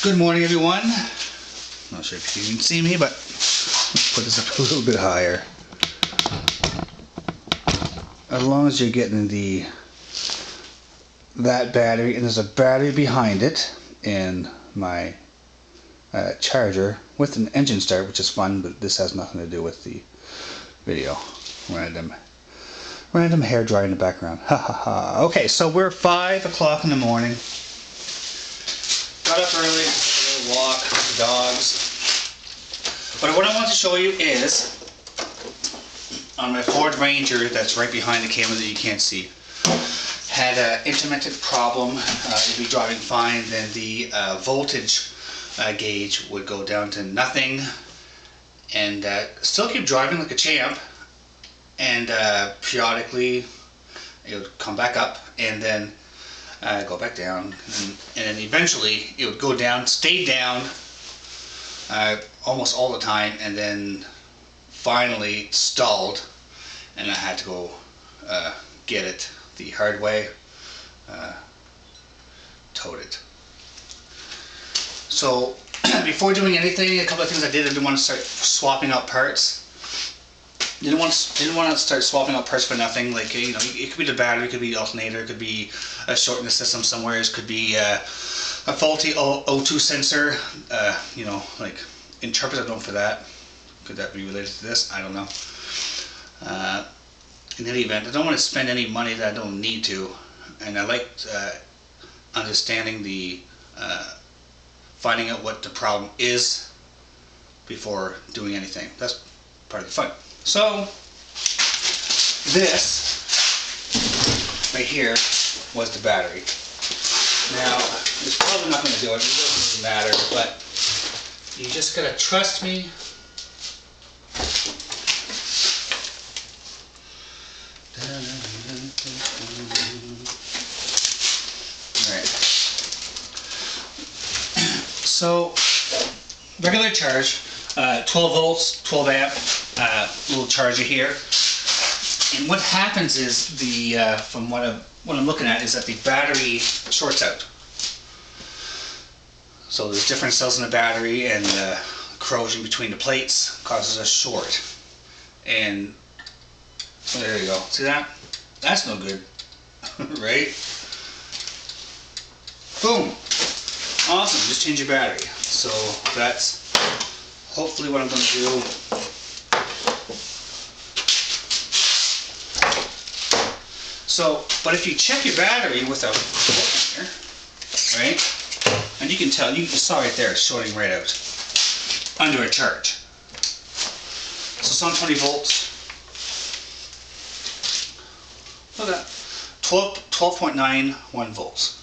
Good morning, everyone. Not sure if you can see me, but let's put this up a little bit higher. As long as you're getting that battery, and there's a battery behind it, and my charger with an engine start, which is fun, but this has nothing to do with the video. Random hair dryer in the background. Ha ha ha. Okay, so we're 5 o'clock in the morning. Got up early, took a little walk with the dogs. But what I want to show you is on my Ford Ranger that's right behind the camera that you can't see. Had an intermittent problem. It'd be driving fine, then the voltage gauge would go down to nothing, and still keep driving like a champ, and periodically it would come back up and then go back down, and then eventually it would go down, stay down almost all the time, and then finally stalled, and I had to go get it the hard way, towed it. So before doing anything, a couple of things I didn't want to start swapping out parts. Didn't want to start swapping out parts for nothing. Like, you know, it could be the battery, it could be the alternator, it could be a short in the system somewhere, it could be a faulty O2 sensor. You know, like interpreters are known for that. Could that be related to this? I don't know. In any event, I don't want to spend any money that I don't need to, and I like understanding the finding out what the problem is before doing anything. That's part of the fun. So this right here was the battery. Now it's probably not going to do it. It doesn't really matter, but you just gotta trust me. Alright. So, regular charge, 12 volts, 12 amp, little charger here. And what happens is from what I'm looking at is that the battery shorts out. So there's different cells in the battery, and corrosion between the plates causes a short. And so there you go. See that? That's no good, right? Boom. Awesome. Just change your battery. So that's hopefully what I'm going to do. So, but if you check your battery with a voltmeter, right? And you can tell, you saw right there, it's shorting right out under a charge. So it's on 20 volts. Look at that, 12.91 volts.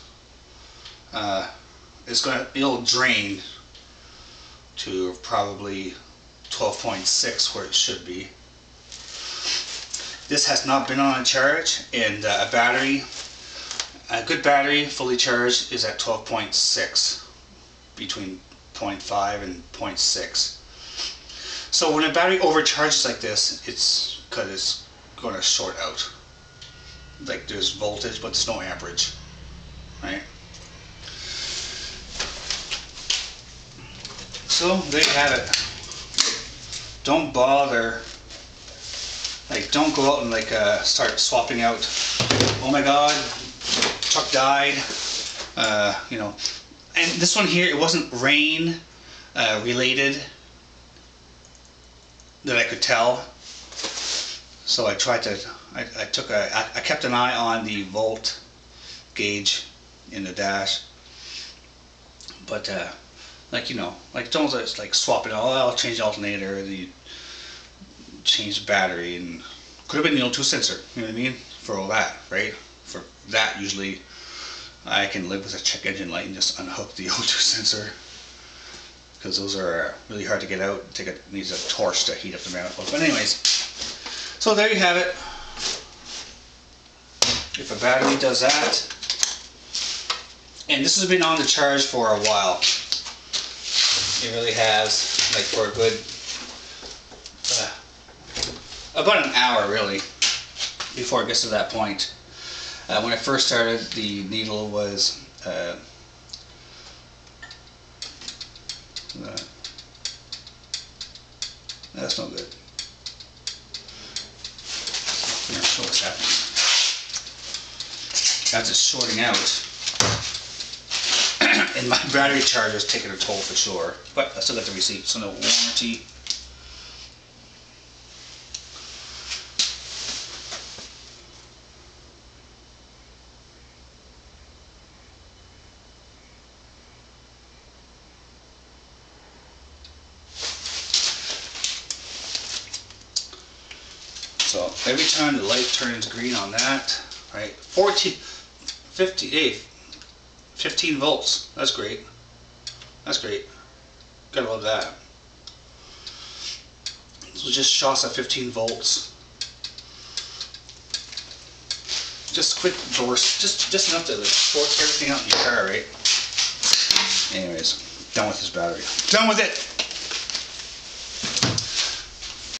It'll drain to probably 12.6 where it should be. This has not been on a charge, and a good battery, fully charged, is at 12.6, between 0.5 and 0.6. So when a battery overcharges like this, it's because it's going to short out. Like there's voltage, but there's no amperage, right? So there you have it. Don't bother. Like, don't go out and like start swapping out. Oh my God, truck died. You know, and this one here, it wasn't rain related that I could tell. So I tried to. I kept an eye on the volt gauge in the dash, but like, you know, like don't just like swap it. Oh, I'll change the alternator. Change the battery, and could have been the O2 sensor, you know what I mean, for all that, right? For that, usually I can live with a check engine light and just unhook the O2 sensor, because those are really hard to get out. Needs a torch to heat up the manifold. But anyways, so there you have it. If a battery does that, and this has been on the charge for a while, it really has, like for a good about an hour really before it gets to that point. When I first started, the needle was that. That's no good. Here, show what's happening. That's just shorting out. And my battery charger is taking a toll for sure. But I still got the receipt, so no warranty. So every time the light turns green on that, right, 15 volts, that's great. That's great. Gotta love that. So just shots at 15 volts. Just quick burst, just enough to like force everything out in your car, right? Anyways, done with this battery. Done with it!